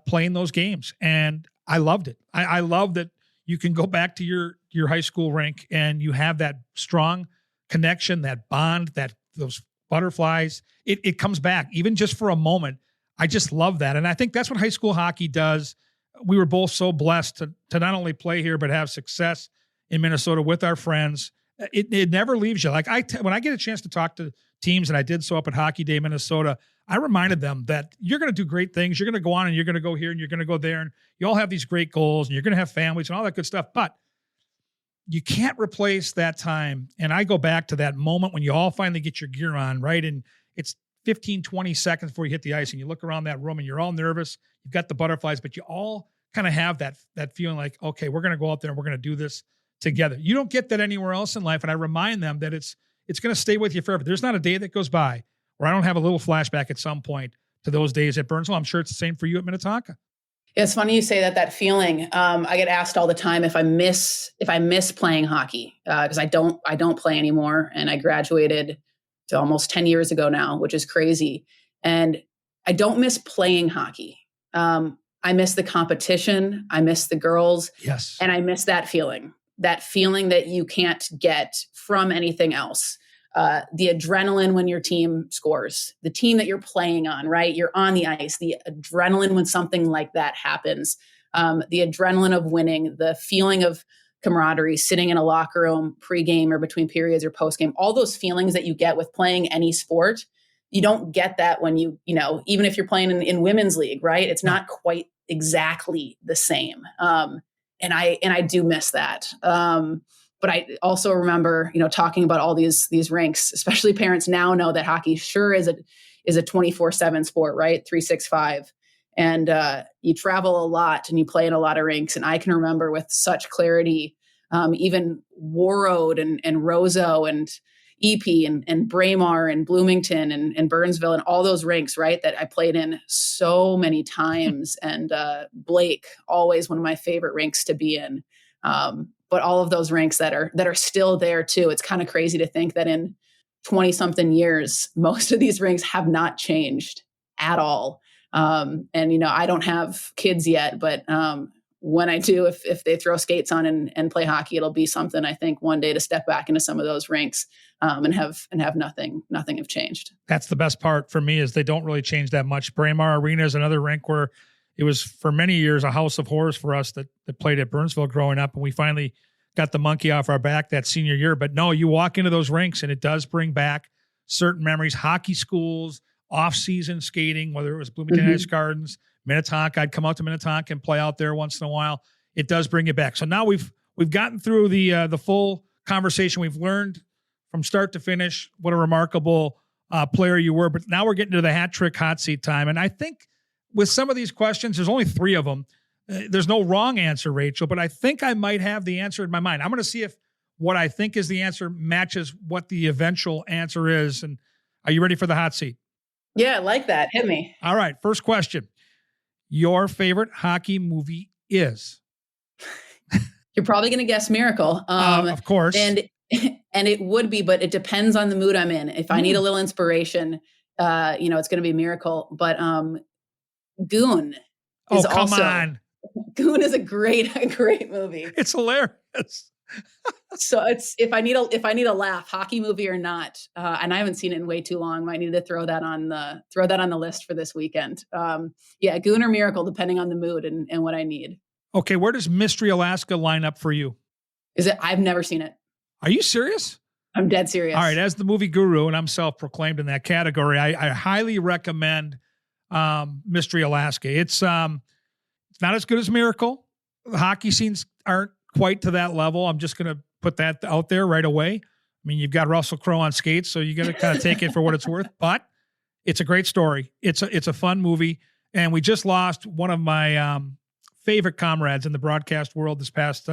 playing those games, and I loved it. I love that you can go back to your high school rink and you have that strong connection, that bond, those butterflies. It comes back even just for a moment. I just love that. And I think that's what high school hockey does. We were both so blessed to not only play here, but have success in Minnesota with our friends. It never leaves you. Like when I get a chance to talk to teams, and I did so up at Hockey Day Minnesota, I reminded them that you're going to do great things. You're going to go on and you're going to go here and you're going to go there. And you all have these great goals and you're going to have families and all that good stuff. But you can't replace that time. And I go back to that moment when you all finally get your gear on, right? And it's 15, 20 seconds before you hit the ice and you look around that room and you're all nervous. You've got the butterflies, but you all kind of have that feeling like, okay, we're going to go out there and we're going to do this together. You don't get that anywhere else in life. And I remind them that it's going to stay with you forever. There's not a day that goes by where I don't have a little flashback at some point to those days at Burnsville. I'm sure it's the same for you at Minnetonka. Yeah, it's funny you say that feeling. I get asked all the time if I miss playing hockey because I don't play anymore, and I graduated to almost 10 years ago now, which is crazy. And I don't miss playing hockey. I miss the competition. I miss the girls. Yes. And I miss that feeling that you can't get from anything else. The adrenaline when your team scores, the team that you're playing on, right? You're on the ice, the adrenaline when something like that happens, the adrenaline of winning, the feeling of camaraderie, sitting in a locker room pregame or between periods or postgame, all those feelings that you get with playing any sport. You don't get that when even if you're playing in women's league, right? It's not quite exactly the same. And I do miss that. But I also remember, talking about all these rinks, especially parents now know that hockey sure is a 24/7 sport, right? 365. And you travel a lot and you play in a lot of rinks. And I can remember with such clarity, even Warroad and Roseau and EP and Braemar and Bloomington and Burnsville and all those rinks, right, that I played in so many times. And Blake, always one of my favorite rinks to be in. But all of those rinks that are still there too. It's kind of crazy to think that in 20 something years, most of these rinks have not changed at all. And I don't have kids yet, but when I do, if they throw skates on and play hockey, it'll be something I think one day to step back into some of those rinks and have nothing have changed. That's the best part for me is they don't really change that much. Braemar Arena is another rink where it was for many years a house of horrors for us that played at Burnsville growing up, and we finally got the monkey off our back that senior year. But no, you walk into those rinks and it does bring back certain memories. Hockey schools, off-season skating, whether it was Bloomington Ice Gardens, Minnetonka. I'd come out to Minnetonka and play out there once in a while. It does bring it back. So now we've gotten through the full conversation. We've learned from start to finish what a remarkable player you were. But now we're getting to the hat trick hot seat time. And I think with some of these questions, there's only 3 of them. There's no wrong answer, Rachel, but I think I might have the answer in my mind. I'm going to see if what I think is the answer matches what the eventual answer is. And are you ready for the hot seat? Yeah, I like that. Hit me. All right. First question. Your favorite hockey movie is? You're probably going to guess Miracle. Of course. And it would be, but it depends on the mood I'm in. If I need a little inspiration, it's going to be Miracle. But Goon is on. Goon is a great movie. It's hilarious. So it's if I need a laugh, hockey movie or not, and I haven't seen it in way too long. Might need to throw that on the list for this weekend. Goon or Miracle, depending on the mood and what I need. Okay, where does Mystery Alaska line up for you? I've never seen it. Are you serious? I'm dead serious. All right, as the movie guru, and I'm self-proclaimed in that category, I highly recommend Mystery Alaska. It's not as good as Miracle. The hockey scenes aren't quite to that level. I'm just going to put that out there right away. I mean, you've got Russell Crowe on skates, so you got to kind of take it for what it's worth. But it's a great story. It's a fun movie, and we just lost one of my favorite comrades in the broadcast world this past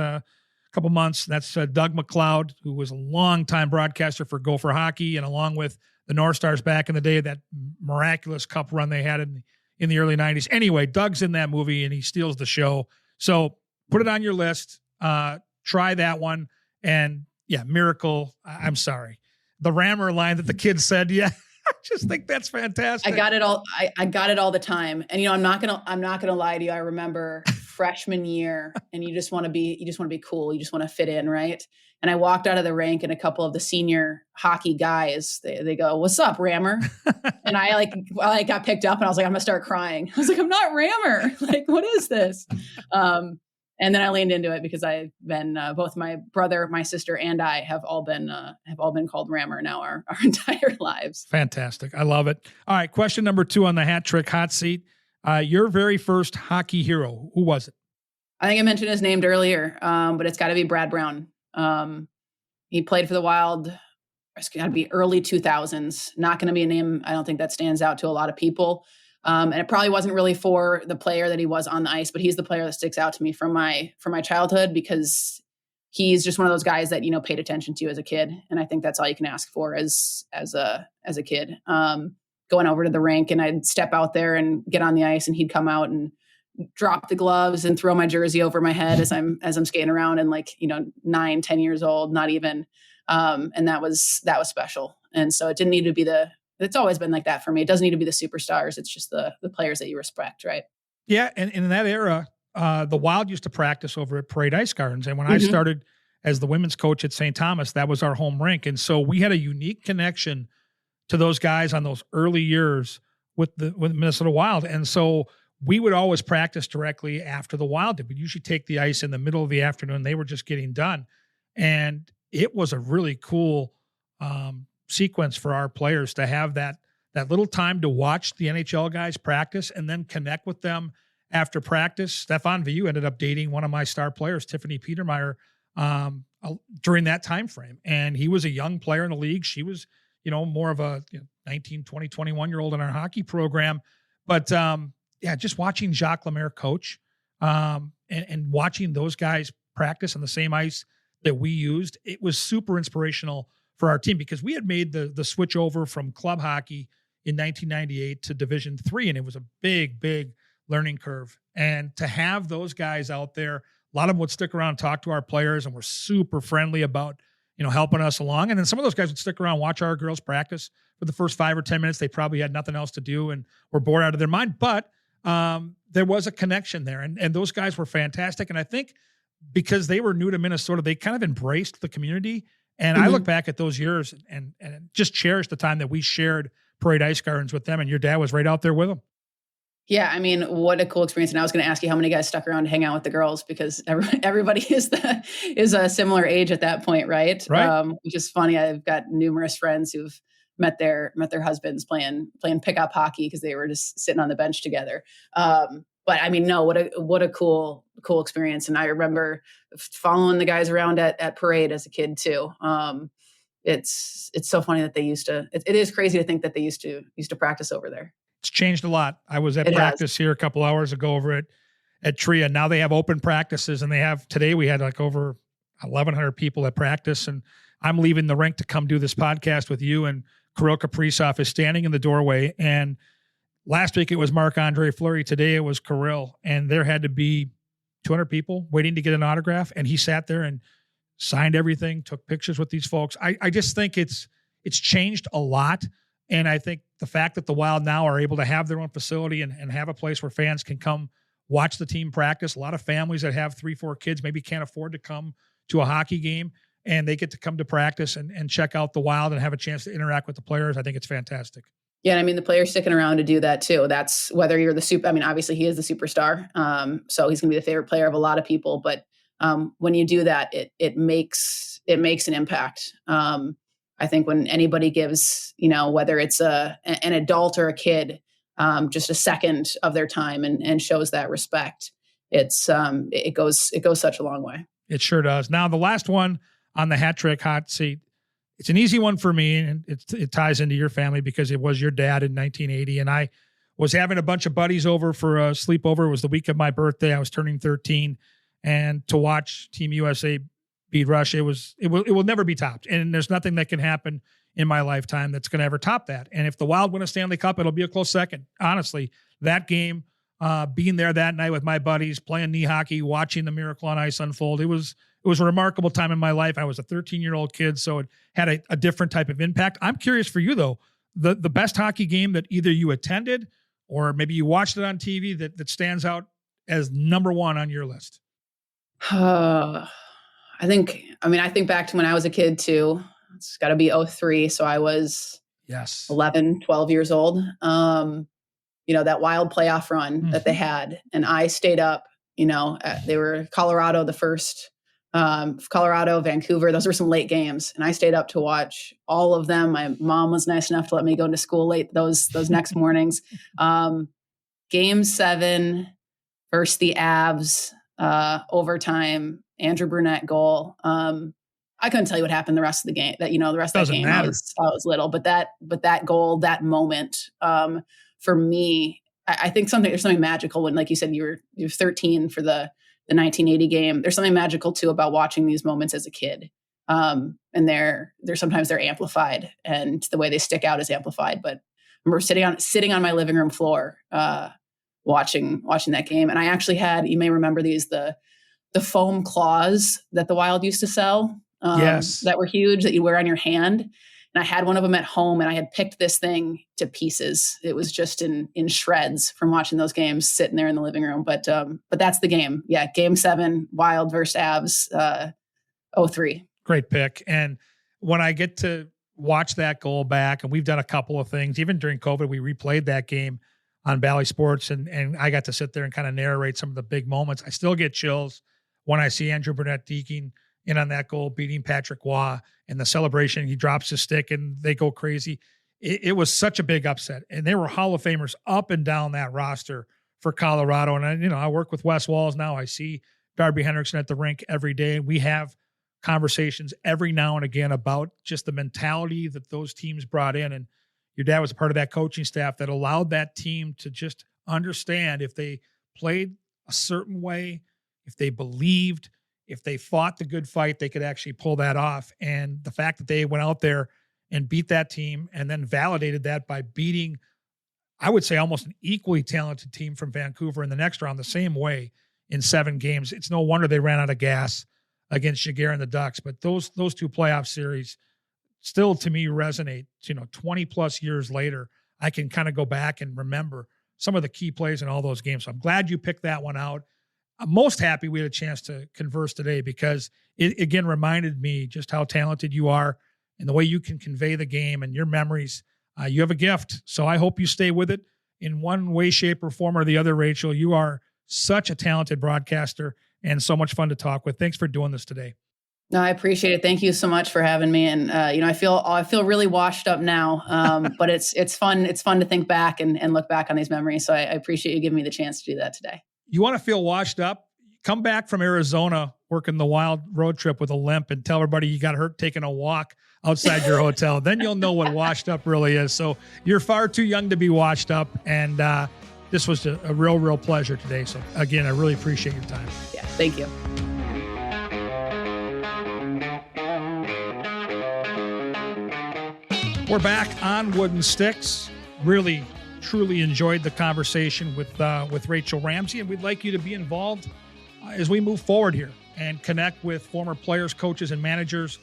couple months. That's Doug McLeod, who was a longtime broadcaster for Gopher Hockey, and along with the North Stars back in the day, that miraculous cup run they had in the early 90s. Anyway, Doug's in that movie, and he steals the show. So put it on your list. Try that one. And yeah, Miracle. I'm sorry. The Rammer line that the kids said. Yeah. I just think that's fantastic. I got it all. I got it all the time. And, I'm not going to lie to you. I remember freshman year and you just want to be cool. You just want to fit in. Right. And I walked out of the rink and a couple of the senior hockey guys, they go, "What's up, Rammer?" And I got picked up and I was like, I'm going to start crying. I was like, "I'm not Rammer. Like, what is this?" And then I leaned into it because I've been both my brother, my sister, and I have all been called Rammer now our entire lives. Fantastic. I love it. All right. Question number 2 on the hat trick hot seat. Your very first hockey hero. Who was it? I think I mentioned his name earlier, but it's got to be Brad Brown. He played for the Wild. It's got to be early 2000s. Not going to be a name I don't think that stands out to a lot of people. And it probably wasn't really for the player that he was on the ice, but he's the player that sticks out to me from my childhood because he's just one of those guys that, paid attention to you as a kid. And I think that's all you can ask for as a kid. Going over to the rink and I'd step out there and get on the ice and he'd come out and drop the gloves and throw my jersey over my head as I'm skating around and 9, 10 years old, not even. And that was special. And so it didn't need to be it's always been like that for me. It doesn't need to be the superstars. It's just the players that you respect, right? Yeah, and in that era, the Wild used to practice over at Parade Ice Gardens. And when I Mhm. started as the women's coach at St. Thomas, that was our home rink. And so we had a unique connection to those guys on those early years with Minnesota Wild. And so we would always practice directly after the Wild did. We'd usually take the ice in the middle of the afternoon. They were just getting done. And it was a really cool sequence for our players to have that little time to watch the NHL guys practice and then connect with them after practice. Stefan Viu ended up dating one of my star players, Tiffany Petermeyer, during that time frame. And he was a young player in the league. She was, more of a 19, 20, 21-year-old in our hockey program. But just watching Jacques Lemaire coach and watching those guys practice on the same ice that we used, it was super inspirational for our team because we had made the switch over from club hockey in 1998 to Division III, and it was a big, big learning curve. And to have those guys out there, a lot of them would stick around and talk to our players and were super friendly about, helping us along. And then some of those guys would stick around and watch our girls practice for the first 5 or 10 minutes. They probably had nothing else to do and were bored out of their mind. But there was a connection there, and those guys were fantastic. And I think because they were new to Minnesota, they kind of embraced the community. And I look back at those years and just cherish the time that we shared Parade Ice Gardens with them, and your dad was right out there with them. Yeah, I mean, what a cool experience. And I was going to ask you how many guys stuck around to hang out with the girls because everybody is a similar age at that point, right? Right. Which is funny. I've got numerous friends who've met their husbands playing pickup hockey because they were just sitting on the bench together. But I mean, no, what a cool experience. And I remember following the guys around at Parade as a kid too. It's so funny that they used to. It is crazy to think that they used to practice over there. It's changed a lot. I was at It practice here a couple hours ago over at TRIA. Now they have open practices, and today we had like over 1,100 people at practice, and I'm leaving the rink to come do this podcast with you, and Kirill Kaprizov is standing in the doorway. And last week it was Marc-Andre Fleury. Today it was Kirill, and there had to be 200 people waiting to get an autograph, and he sat there and signed everything, took pictures with these folks. I just think it's changed a lot. And I think the fact that the Wild now are able to have their own facility and have a place where fans can come watch the team practice. A lot of families that have 3-4 kids maybe can't afford to come to a hockey game, and they get to come to practice and check out the Wild and have a chance to interact with the players. I think it's fantastic. Yeah, I mean, the player's sticking around to do that too. That's whether you're obviously he is the superstar. So he's going to be the favorite player of a lot of people. But when you do that, it makes an impact. I think when anybody gives, whether it's an adult or a kid, just a second of their time and shows that respect, it goes such a long way. It sure does. Now, the last one on the hat trick hot seat, it's an easy one for me, and it ties into your family because it was your dad in 1980, and I was having a bunch of buddies over for a sleepover. It was the week of my birthday. I was turning 13, and to watch Team USA beat Russia, it will never be topped. And there's nothing that can happen in my lifetime that's going to ever top that. And if the Wild win a Stanley Cup, it'll be a close second. Honestly, that game, being there that night with my buddies, playing knee hockey, watching the Miracle on Ice unfold, it was a remarkable time in my life. I was a 13-year-old kid, so it had a different type of impact. I'm curious for you though, the best hockey game that either you attended or maybe you watched it on TV that stands out as number one on your list. I think back to when I was a kid too. It's got to be 2003. So I was 11, 12 years old. That Wild playoff run that they had. And I stayed up, they were Colorado, the first, Colorado, Vancouver. Those were some late games. And I stayed up to watch all of them. My mom was nice enough to let me go into school late those next mornings. Game 7 versus the Avs, overtime, Andrew Brunette goal. I couldn't tell you what happened the rest of the game. The rest of the game, I was little, but that goal, that moment, for me, I think there's something magical when, like you said, you're 13 for the 1980 game. There's something magical too about watching these moments as a kid, and they're sometimes amplified, and the way they stick out is amplified. But I remember sitting on my living room floor, watching that game, and I actually had, you may remember these, the foam claws that the Wild used to sell, that were huge, that you wear on your hand. And I had one of them at home, and I had picked this thing to pieces. It was just in shreds from watching those games, sitting there in the living room. But that's the game. Yeah, Game 7, Wild versus Avs, 03. Great pick. And when I get to watch that goal back, and we've done a couple of things, even during COVID, we replayed that game on Bally Sports, and I got to sit there and kind of narrate some of the big moments. I still get chills when I see Andrew Burnett deking in on that goal, beating Patrick Waugh, and the celebration. He drops his stick and they go crazy. It was such a big upset, and there were Hall of Famers up and down that roster for Colorado. And I work with Wes Walls now. I see Darby Hendrickson at the rink every day. We have conversations every now and again about just the mentality that those teams brought in. And your dad was a part of that coaching staff that allowed that team to just understand if they played a certain way, if they believed, if they fought the good fight, they could actually pull that off. And the fact that they went out there and beat that team and then validated that by beating, I would say, almost an equally talented team from Vancouver in the next round the same way in 7 games. It's no wonder they ran out of gas against Jaguar and the Ducks. But those 2 playoff series still, to me, resonate. 20 plus years later, I can kind of go back and remember some of the key plays in all those games. So I'm glad you picked that one out. I'm most happy we had a chance to converse today, because it again reminded me just how talented you are and the way you can convey the game and your memories. You have a gift. So I hope you stay with it in one way, shape, or form or the other, Rachel. You are such a talented broadcaster and so much fun to talk with. Thanks for doing this today. No, I appreciate it. Thank you so much for having me. And I feel really washed up now, but it's fun. It's fun to think back and look back on these memories. So I appreciate you giving me the chance to do that today. You want to feel washed up? Come back from Arizona working the Wild road trip with a limp and tell everybody you got hurt taking a walk outside your hotel. Then you'll know what washed up really is. So you're far too young to be washed up. And this was a real pleasure today. So again, I really appreciate your time. Yeah, thank you. We're back on Wooden Sticks. Really, truly enjoyed the conversation with Rachel Ramsey, and we'd like you to be involved as we move forward here and connect with former players, coaches, and managers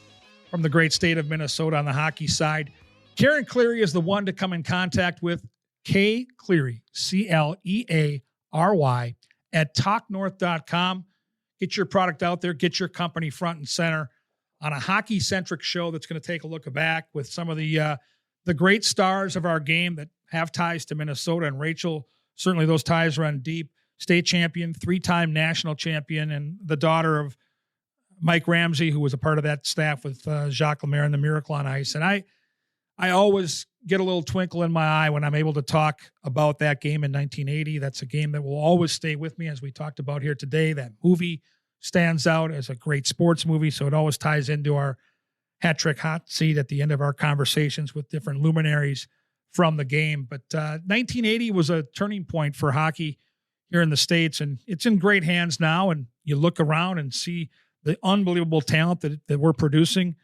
from the great state of Minnesota on the hockey side. Karen Cleary is the one to come in contact with. K Cleary, Cleary, at talknorth.com. Get your product out there, get your company front and center on a hockey-centric show that's going to take a look back with some of the great stars of our game that have ties to Minnesota. And Rachel, certainly those ties run deep. State champion, 3-time national champion, and the daughter of Mike Ramsey, who was a part of that staff with Jacques Lemaire and the Miracle on Ice. And I always get a little twinkle in my eye when I'm able to talk about that game in 1980. That's a game that will always stay with me, as we talked about here today. That movie stands out as a great sports movie, so it always ties into our hat trick hot seat at the end of our conversations with different luminaries from the game. But 1980 was a turning point for hockey here in the States, and it's in great hands now. And you look around and see the unbelievable talent that we're producing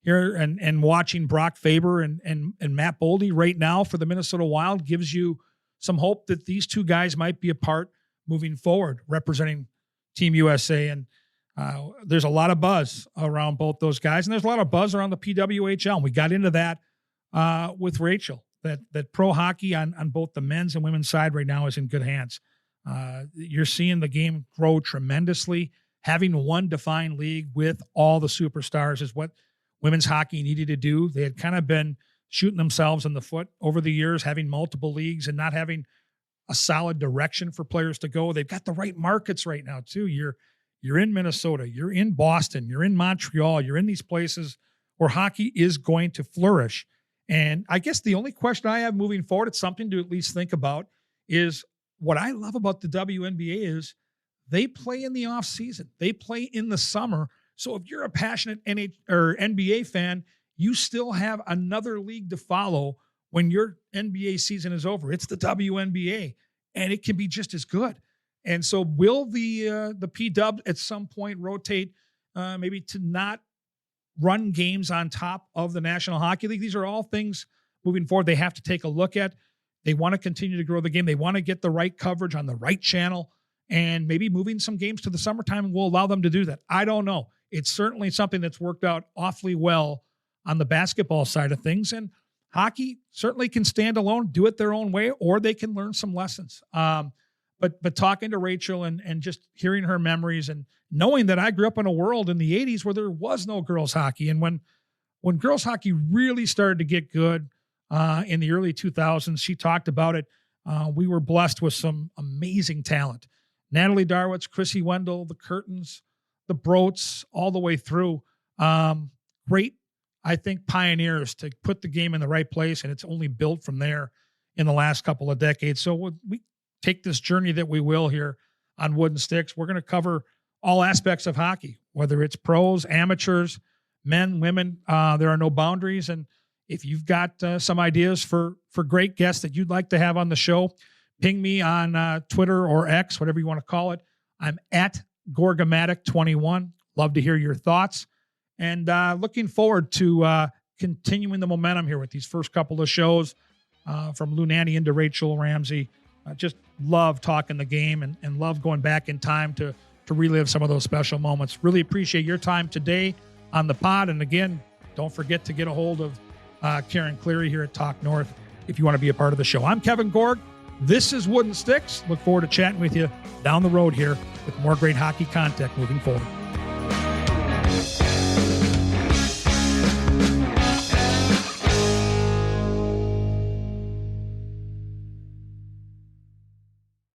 here, and watching Brock Faber and Matt Boldy right now for the Minnesota Wild gives you some hope that these 2 guys might be a part moving forward, representing Team USA. And there's a lot of buzz around both those guys, and there's a lot of buzz around the PWHL. And we got into that with Rachel, that pro hockey on both the men's and women's side right now is in good hands. You're seeing the game grow tremendously. Having one defined league with all the superstars is what women's hockey needed to do. They had kind of been shooting themselves in the foot over the years, having multiple leagues and not having a solid direction for players to go. They've got the right markets right now too. You're in Minnesota, you're in Boston, you're in Montreal, you're in these places where hockey is going to flourish. And I guess the only question I have moving forward, it's something to at least think about, is what I love about the WNBA is they play in the off season. They play in the summer. So if you're a passionate NBA fan, you still have another league to follow when your NBA season is over. It's the WNBA, and it can be just as good. And so will the P-Dub at some point rotate maybe to not run games on top of the National Hockey League? These are all things moving forward they have to take a look at. They want to continue to grow the game. They want to get the right coverage on the right channel, and maybe moving some games to the summertime will allow them to do that. I don't know. It's certainly something that's worked out awfully well on the basketball side of things. And hockey certainly can stand alone, do it their own way, or they can learn some lessons. But talking to Rachel and just hearing her memories and knowing that I grew up in a world in the 80s where there was no girls hockey. And when girls hockey really started to get good in the early 2000s, she talked about it. We were blessed with some amazing talent. Natalie Darwitz, Chrissy Wendell, the Curtins, the Broats, all the way through. Great, I think, pioneers to put the game in the right place, and it's only built from there in the last couple of decades. So we take this journey that we will here on Wooden Sticks. We're going to cover all aspects of hockey, whether it's pros, amateurs, men, women. There are no boundaries. And if you've got some ideas for great guests that you'd like to have on the show, ping me on Twitter or X, whatever you want to call it. I'm at Gorgamatic21. Love to hear your thoughts. And looking forward to continuing the momentum here with these first couple of shows from Lou Nanne into Rachel Ramsey. Just love talking the game and love going back in time to relive some of those special moments. Really appreciate your time today on the pod. And again, don't forget to get a hold of Karen Cleary here at Talk North if you want to be a part of the show. I'm Kevin Gorg. This is Wooden Sticks. Look forward to chatting with you down the road here with more great hockey content moving forward.